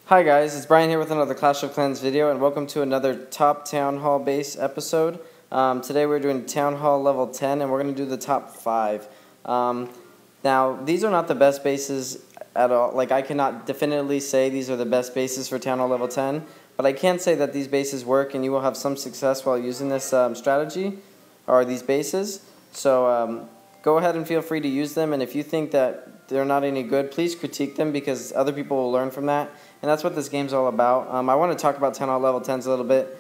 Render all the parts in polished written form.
Hi guys, it's Brian here with another Clash of Clans video, and welcome to another top Town Hall base episode. Today we're doing Town Hall level 10, and we're going to do the top 5. Now, these are not the best bases at all. Like, I cannot definitively say these are the best bases for Town Hall level 10, but I can say that these bases work, and you will have some success while using this strategy, or these bases. So, go ahead and feel free to use them, and if you think that they're not any good, please critique them, because other people will learn from that. And that's what this game's all about. I want to talk about Town Hall level 10s a little bit.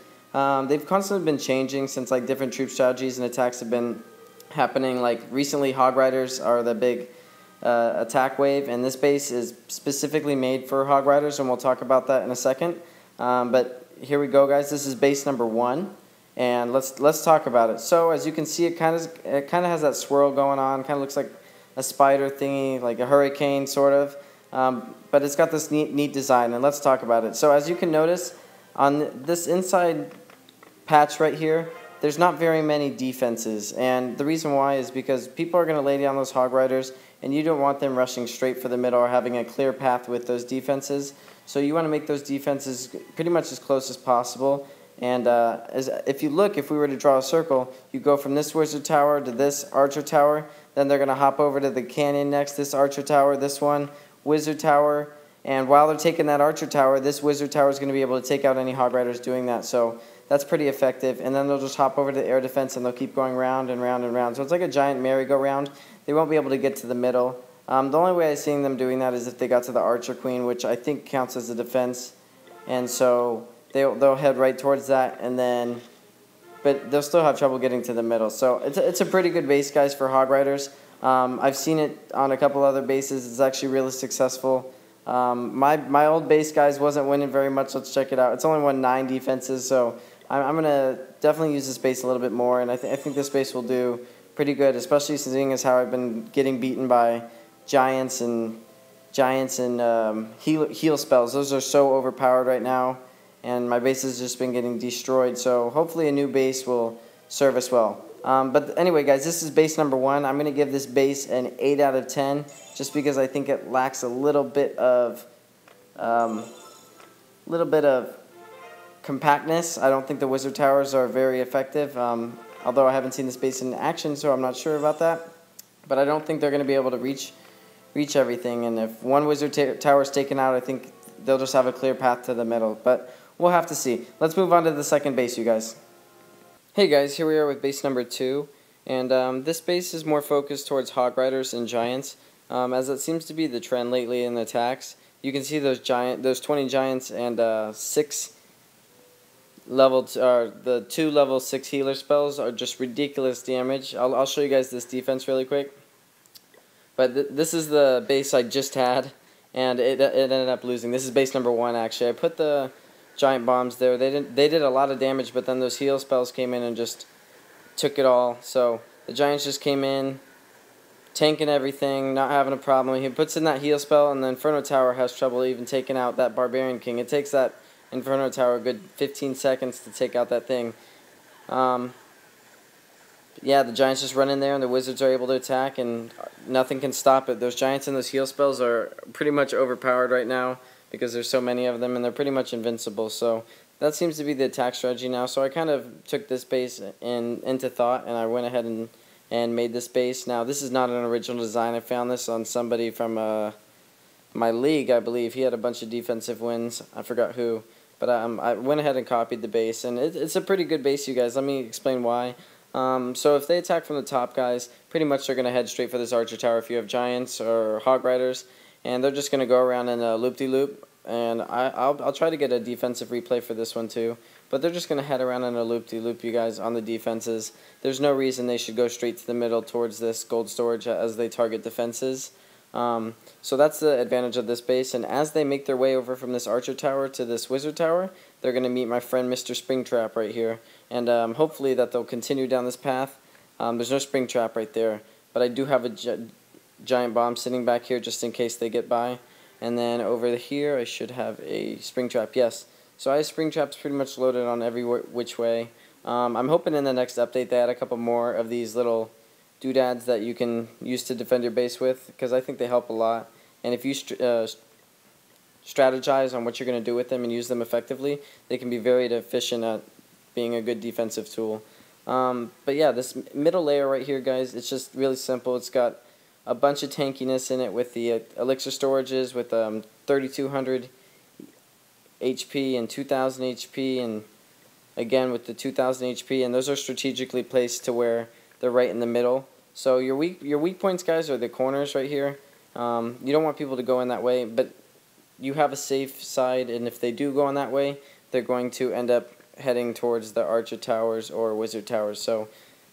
They've constantly been changing since like different troop strategies and attacks have been happening. Like recently, Hog Riders are the big attack wave, and this base is specifically made for Hog Riders, and we'll talk about that in a second. But here we go, guys. This is base number 1, and let's talk about it. So as you can see, it kind of has that swirl going on. Kind of looks like a spider thingy, like a hurricane sort of. But it's got this neat design, and let's talk about it. So as you can notice, on this inside patch right here, there's not very many defenses, and the reason why is because people are going to lay down those Hog Riders, and you don't want them rushing straight for the middle or having a clear path with those defenses. So you want to make those defenses pretty much as close as possible. And if you look, if we were to draw a circle, you go from this wizard tower to this archer tower, then they're going to hop over to the canyon next, this archer tower, this one, wizard tower, and while they're taking that archer tower, this wizard tower is going to be able to take out any Hog Riders doing that. So that's pretty effective. And then they'll just hop over to the air defense, and they'll keep going round and round and round. So it's like a giant merry-go-round. They won't be able to get to the middle. The only way I've seen them doing that is if they got to the archer queen, which I think counts as a defense. And so they'll head right towards that, and then, but they'll still have trouble getting to the middle. So it's a pretty good base, guys, for Hog Riders. I've seen it on a couple other bases. It's actually really successful. My old base, guys, wasn't winning very much. Let's check it out. It's only won 9 defenses, so I'm going to definitely use this base a little bit more, and I think this base will do pretty good, especially seeing as how I've been getting beaten by giants and heal spells. Those are so overpowered right now, and my base has just been getting destroyed, so hopefully a new base will serve us well. But anyway, guys, this is base number 1. I'm going to give this base an 8 out of 10, just because I think it lacks a little bit of compactness. I don't think the wizard towers are very effective, although I haven't seen this base in action, so I'm not sure about that. But I don't think they're going to be able to reach everything, and if one wizard tower is taken out, I think they'll just have a clear path to the middle. But we'll have to see. Let's move on to the second base, you guys. Hey guys, here we are with base number 2, and this base is more focused towards Hog Riders and Giants, as it seems to be the trend lately in the attacks. You can see those 20 Giants and 6 level, the 2 level 6 healer spells are just ridiculous damage. I'll show you guys this defense really quick. But this is the base I just had, and it ended up losing. This is base number 1 actually. I put the giant bombs there. They did a lot of damage, but then those heal spells came in and just took it all. So the Giants just came in, tanking everything, not having a problem. He puts in that heal spell, and the Inferno Tower has trouble even taking out that Barbarian King. It takes that Inferno Tower a good 15 seconds to take out that thing. Yeah, the Giants just run in there, and the Wizards are able to attack, and nothing can stop it. Those Giants and those heal spells are pretty much overpowered right now, because there's so many of them, and they're pretty much invincible. So that seems to be the attack strategy now. So I kind of took this base into thought, and I went ahead and made this base. Now, this is not an original design. I found this on somebody from my league, I believe. He had a bunch of defensive wins. I forgot who. But I went ahead and copied the base, and it's a pretty good base, you guys. Let me explain why. So if they attack from the top, guys, pretty much they're going to head straight for this archer tower if you have Giants or Hog Riders. And they're just going to go around in a loop-de-loop, and I'll try to get a defensive replay for this one too. But they're just going to head around in a loop-de-loop, you guys, on the defenses. There's no reason they should go straight to the middle towards this gold storage as they target defenses. So that's the advantage of this base, and as they make their way over from this archer tower to this wizard tower, they're going to meet my friend Mr. Springtrap right here, and hopefully that they'll continue down this path. There's no Springtrap right there, but I do have a giant bomb sitting back here just in case they get by. And then over here I should have a Springtrap. Yes, so I have Springtraps pretty much loaded on every which way. I'm hoping in the next update they add a couple more of these little doodads that you can use to defend your base with, because I think they help a lot. And if you strategize on what you're going to do with them and use them effectively, they can be very efficient at being a good defensive tool. But yeah, this middle layer right here, guys, it's just really simple. It's got a bunch of tankiness in it with the elixir storages with 3200 HP and 2000 HP, and again with the 2000 HP, and those are strategically placed to where they're right in the middle. So your weak points, guys, are the corners right here. You don't want people to go in that way, but you have a safe side, and if they do go in that way, they're going to end up heading towards the archer towers or wizard towers. So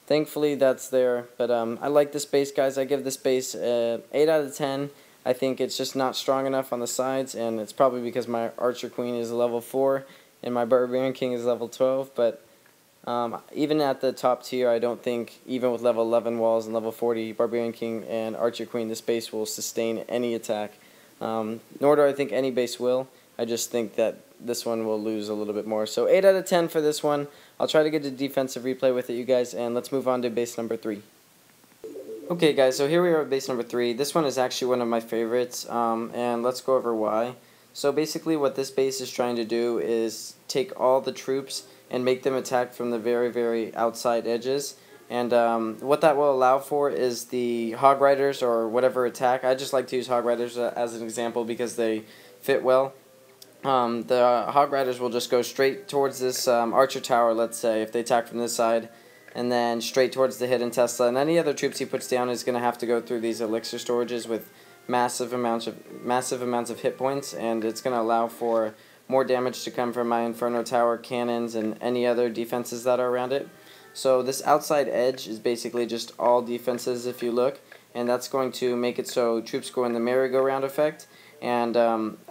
thankfully that's there. But I like this base, guys. I give this base 8 out of 10. I think it's just not strong enough on the sides, and it's probably because my archer queen is level 4 and my barbarian king is level 12. But even at the top tier, I don't think, even with level 11 walls and level 40 barbarian king and archer queen, this base will sustain any attack. Nor do I think any base will. I just think that this one will lose a little bit more. So 8 out of 10 for this one. I'll try to get a defensive replay with it, you guys, and let's move on to base number 3. Okay, guys, so here we are at base number 3. This one is actually one of my favorites, and let's go over why. So basically what this base is trying to do is take all the troops and make them attack from the very, very outside edges. And what that will allow for is the hog riders or whatever attack. I just like to use hog riders as an example because they fit well. The hog riders will just go straight towards this archer tower, let's say, if they attack from this side, and then straight towards the hidden Tesla. And any other troops he puts down is going to have to go through these elixir storages with massive amounts of hit points, and it's going to allow for more damage to come from my Inferno Tower, cannons, and any other defenses that are around it. So this outside edge is basically just all defenses if you look, and that's going to make it so troops go in the merry-go-round effect. And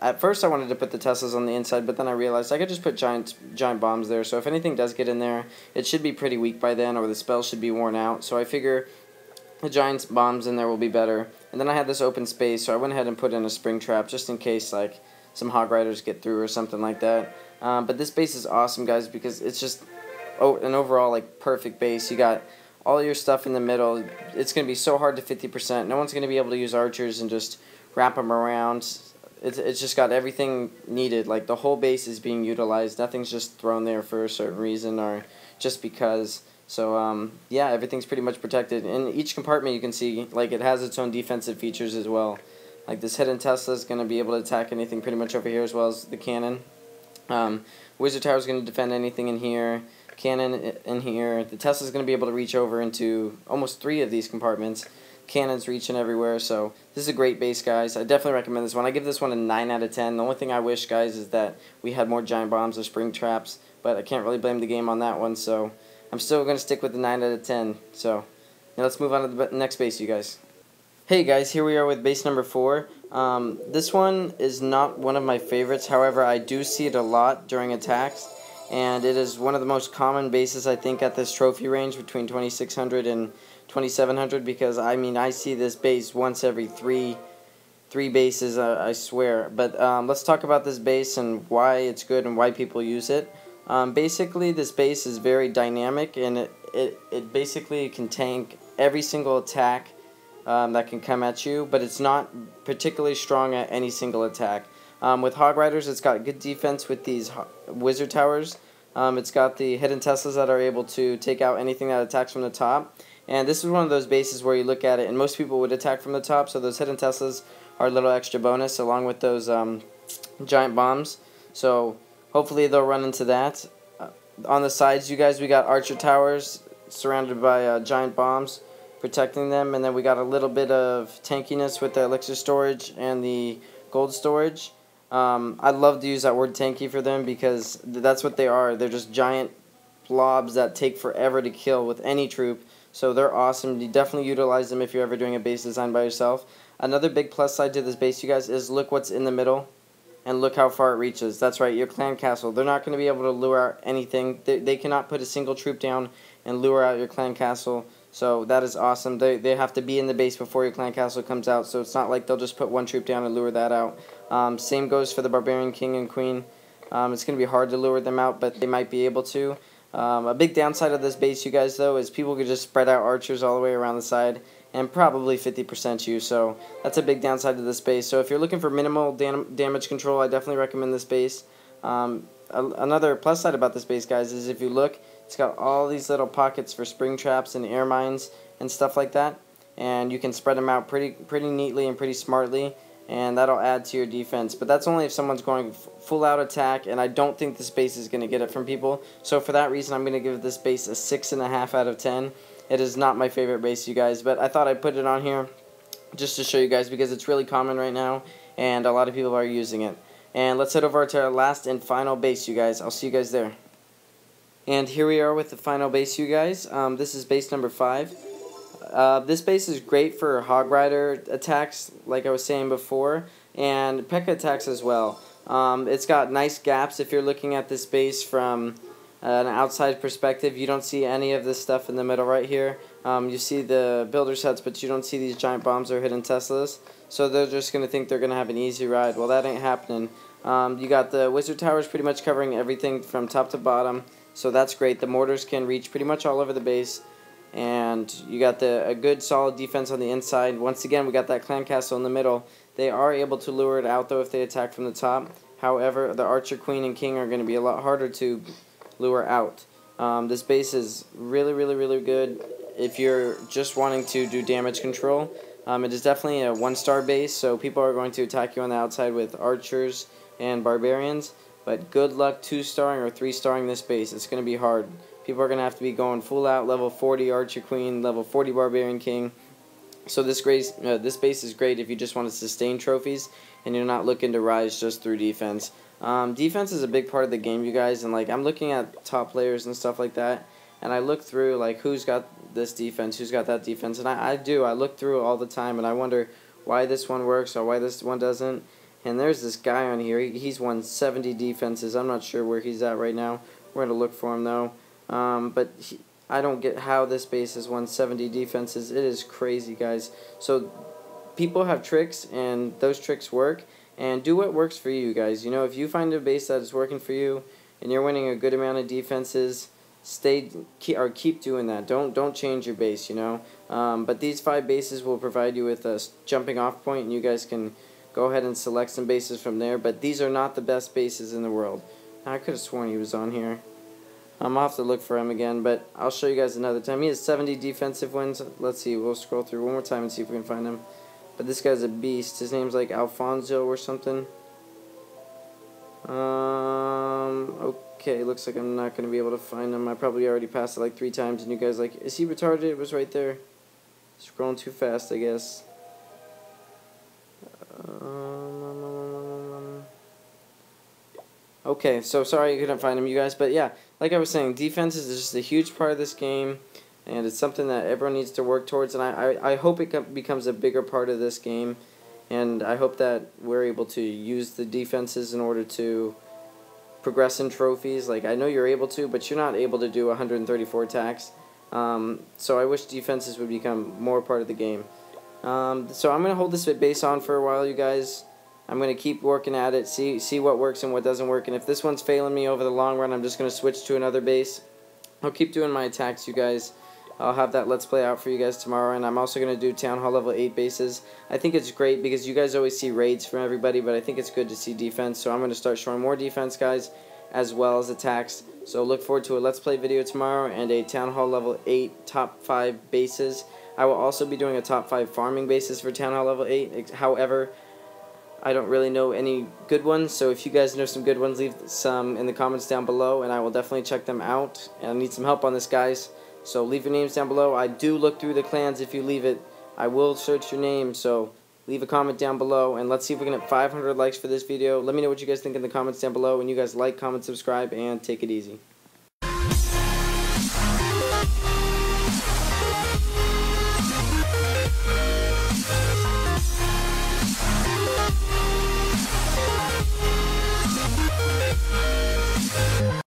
at first I wanted to put the Teslas on the inside, but then I realized I could just put giant bombs there, so if anything does get in there, it should be pretty weak by then, or the spell should be worn out. So I figure the giant bombs in there will be better. And then I had this open space, so I went ahead and put in a spring trap just in case like some hog riders get through or something like that. But this base is awesome, guys, because it's just an overall like perfect base. You got all your stuff in the middle. It's going to be so hard to 50%. No one's going to be able to use archers and just wrap them around. It's just got everything needed. Like the whole base is being utilized. Nothing's just thrown there for a certain reason or just because. So yeah, everything's pretty much protected. In each compartment you can see like it has its own defensive features as well. Like this hidden Tesla is going to be able to attack anything pretty much over here as well as the cannon. Wizard Tower is going to defend anything in here. Cannon in here. The Tesla is going to be able to reach over into almost 3 of these compartments. Cannons reaching everywhere, so this is a great base, guys. I definitely recommend this one. I give this one a 9 out of 10. The only thing I wish, guys, is that we had more giant bombs or spring traps, but I can't really blame the game on that one, so I'm still going to stick with the 9 out of 10. So now let's move on to the next base, you guys. Hey guys, here we are with base number 4. This one is not one of my favorites, however I do see it a lot during attacks, and it is one of the most common bases I think at this trophy range between 2600 and 2700, because I mean I see this base once every three bases, I swear. But let's talk about this base and why it's good and why people use it. Basically this base is very dynamic, and it basically can tank every single attack that can come at you, but it's not particularly strong at any single attack. With Hog Riders, it's got good defense with these Wizard Towers. It's got the hidden Teslas that are able to take out anything that attacks from the top. And this is one of those bases where you look at it, and most people would attack from the top, so those hidden Teslas are a little extra bonus along with those giant bombs. So hopefully they'll run into that. On the sides, you guys, we got Archer Towers surrounded by giant bombs protecting them, and then we got a little bit of tankiness with the elixir storage and the gold storage. I'd love to use that word tanky for them because that's what they are. They're just giant blobs that take forever to kill with any troop. So they're awesome. You definitely utilize them if you're ever doing a base design by yourself. Another big plus side to this base, you guys, is look what's in the middle and look how far it reaches. That's right, your clan castle. They're not going to be able to lure out anything. They cannot put a single troop down and lure out your clan castle. So that is awesome. They have to be in the base before your clan castle comes out. So it's not like they'll just put one troop down and lure that out. Same goes for the barbarian king and queen. It's going to be hard to lure them out, but they might be able to. A big downside of this base, you guys, though, is people could just spread out archers all the way around the side, and probably 50% you, so that's a big downside to this base. So if you're looking for minimal damage control, I definitely recommend this base. Another plus side about this base, guys, is if you look, it's got all these little pockets for spring traps and air mines and stuff like that, and you can spread them out pretty neatly and pretty smartly, and that'll add to your defense. But that's only if someone's going full out attack, and I don't think this base is going to get it from people. So for that reason, I'm going to give this base a 6.5 out of 10. It is not my favorite base, you guys, but I thought I'd put it on here just to show you guys because it's really common right now, and a lot of people are using it. And let's head over to our last and final base, you guys. I'll see you guys there. And here we are with the final base, you guys. This is base number 5. This base is great for Hog Rider attacks, like I was saying before, and P.E.K.K.A attacks as well. It's got nice gaps if you're looking at this base from an outside perspective. You don't see any of this stuff in the middle right here. You see the builder sets, but you don't see these giant bombs or hidden Teslas. So they're just going to think they're going to have an easy ride. Well, that ain't happening. You got the wizard towers pretty much covering everything from top to bottom, so that's great. The mortars can reach pretty much all over the base. And you got a good solid defense on the inside. Once again, we got that clan castle in the middle. They are able to lure it out, though, if they attack from the top. However, the archer, queen, and king are going to be a lot harder to lure out. This base is really good if you're just wanting to do damage control. It is definitely a 1-star base, so people are going to attack you on the outside with archers and barbarians. But good luck 2-starring or 3-starring this base. It's going to be hard. People are going to have to be going full out, level 40 Archer Queen, level 40 Barbarian King. So this base is great if you just want to sustain trophies and you're not looking to rise just through defense. Defense is a big part of the game, you guys, and like I'm looking at top players and stuff like that, and I look through like who's got this defense, who's got that defense, and I look through it all the time, and I wonder why this one works or why this one doesn't. And there's this guy on here, he's won 70 defenses. I'm not sure where he's at right now. We're going to look for him though. But I don't get how this base has won 70 defenses. It is crazy, guys. So people have tricks, and those tricks work. And do what works for you, guys. You know, if you find a base that is working for you, and you're winning a good amount of defenses, keep doing that. Don't change your base. You know. But these 5 bases will provide you with a jumping off point, and you guys can go ahead and select some bases from there. But these are not the best bases in the world. I could have sworn he was on here. I'll have to look for him again, but I'll show you guys another time. He has 70 defensive wins. Let's see, we'll scroll through one more time and see if we can find him. But this guy's a beast. His name's like Alfonso or something. Okay, looks like I'm not going to be able to find him. I probably already passed it like 3 times, and you guys like, is he retarded? It was right there. Scrolling too fast, I guess. Okay, so sorry you couldn't find him, you guys, but yeah, like I was saying, defense is just a huge part of this game, and it's something that everyone needs to work towards, and I hope it becomes a bigger part of this game, and I hope that we're able to use the defenses in order to progress in trophies. Like, I know you're able to, but you're not able to do 134 attacks, so I wish defenses would become more part of the game. So I'm going to hold this base on for a while, you guys. I'm going to keep working at it, see what works and what doesn't work, and if this one's failing me over the long run, I'm just going to switch to another base. I'll keep doing my attacks, you guys. I'll have that Let's Play out for you guys tomorrow, and I'm also going to do Town Hall level 8 bases. I think it's great because you guys always see raids from everybody, but I think it's good to see defense, so I'm going to start showing more defense, guys, as well as attacks. So look forward to a Let's Play video tomorrow and a Town Hall level 8 top 5 bases. I will also be doing a top 5 farming bases for Town Hall level 8. However, I don't really know any good ones, so if you guys know some good ones, leave some in the comments down below, and I will definitely check them out. And I need some help on this, guys, so leave your names down below. I do look through the clans. If you leave it, I will search your name, so leave a comment down below, and let's see if we can get 500 likes for this video. Let me know what you guys think in the comments down below, and you guys like, comment, subscribe, and take it easy.